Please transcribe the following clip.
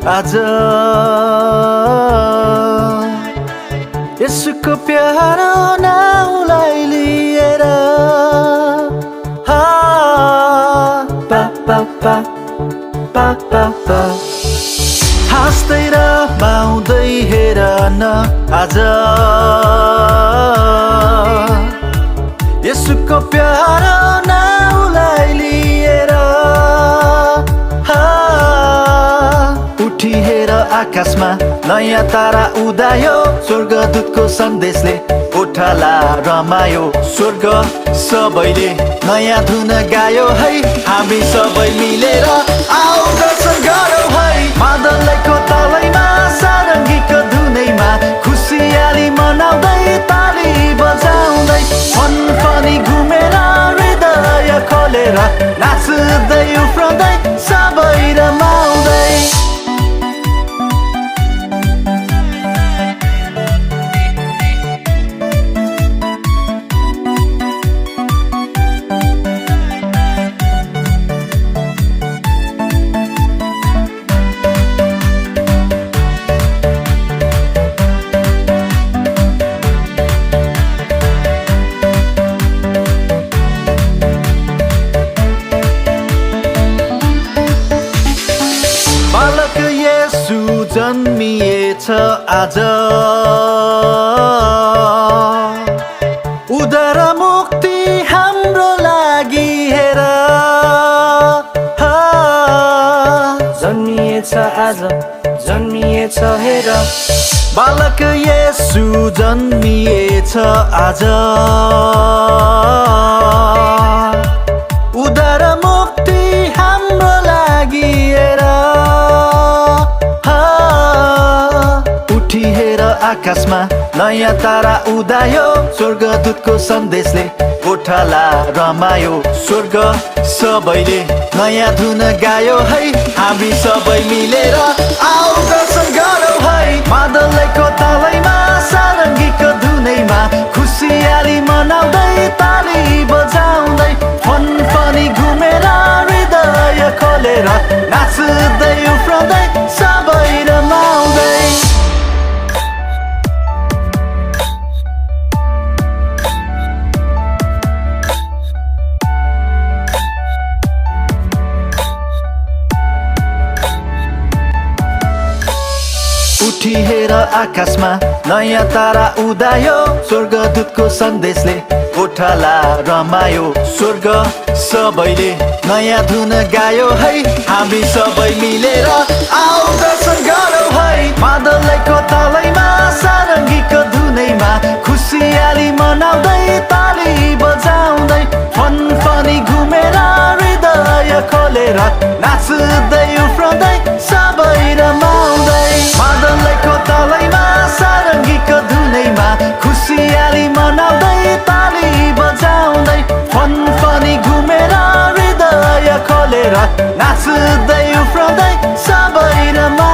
आज यसुको प्यारो नाउँलाई लिएर पा पा पा पा पा पा हाँस्दै र बाउँदै हेर न आज यसुको प्यारो नाउँलाई लिएर उठी हेर आकाशमा नयाँ तारा उदायो स्वर्गदूतको सन्देशले ओठाला रमायो स्वर्ग सबैले नयाँ धुन गायो है हामी सबै मिलेर आऊ दर्शन गरौँ है मादलैको तालैमा सारङ्गीको धुनैमा खुसियाली मनाउँदै ताली बजाउँदै फनफनी घुमेर हृदय खोलेर नाच्दै उफ्रँदै सबै रमाउँदै जन्मिएछ आज उद्धार मुक्ति हाम्रो लागि हेर जन्मिएछ आज जन्मिएछ हेर बालक येशू जन्मिएछ आज उद्धार मुक्ति हाम्रो लागि हेर उठी हेर आकाशमा नयाँ तारा उदायो स्वर्गदूतको सन्देशले ओठाला रमायो स्वर्ग सबैले नयाँ धुन गायो है हामी सबै मिलेर आऊ दर्शन गरौँ है मादलैको तालैमा सारङ्गीको धुनैमा खुसियाली मनाउँदै ताली बजाउँदै फनफनी घुमेर हृदय खोलेर नाच्दै उफ्रँदै सबै रमाउँदै उठी हेर आकाशमा नयाँ तारा उदायो स्वर्गदूतको सन्देशले ओठाला रमायो स्वर्ग सबैले नयाँ धुन गायो है हामी सबै मिलेर आऊ दर्शन गरौँ है मादलैको तालैमा सारङ्गीको धुनैमा खुसियाली मनाउँदै ताली बजाउँदै फनफनी घुमेर हृदय खोलेर नाच्दै उफ्रँदै सबै रमाउँदै मादलैको तालैमा सारङ्गीको धुनैमा खुसियाली मनाउँदै ताली बजाउँदै फनफनी घुमेर हृदय खोलेर नाच्दै उफ्रँदै सबै रमा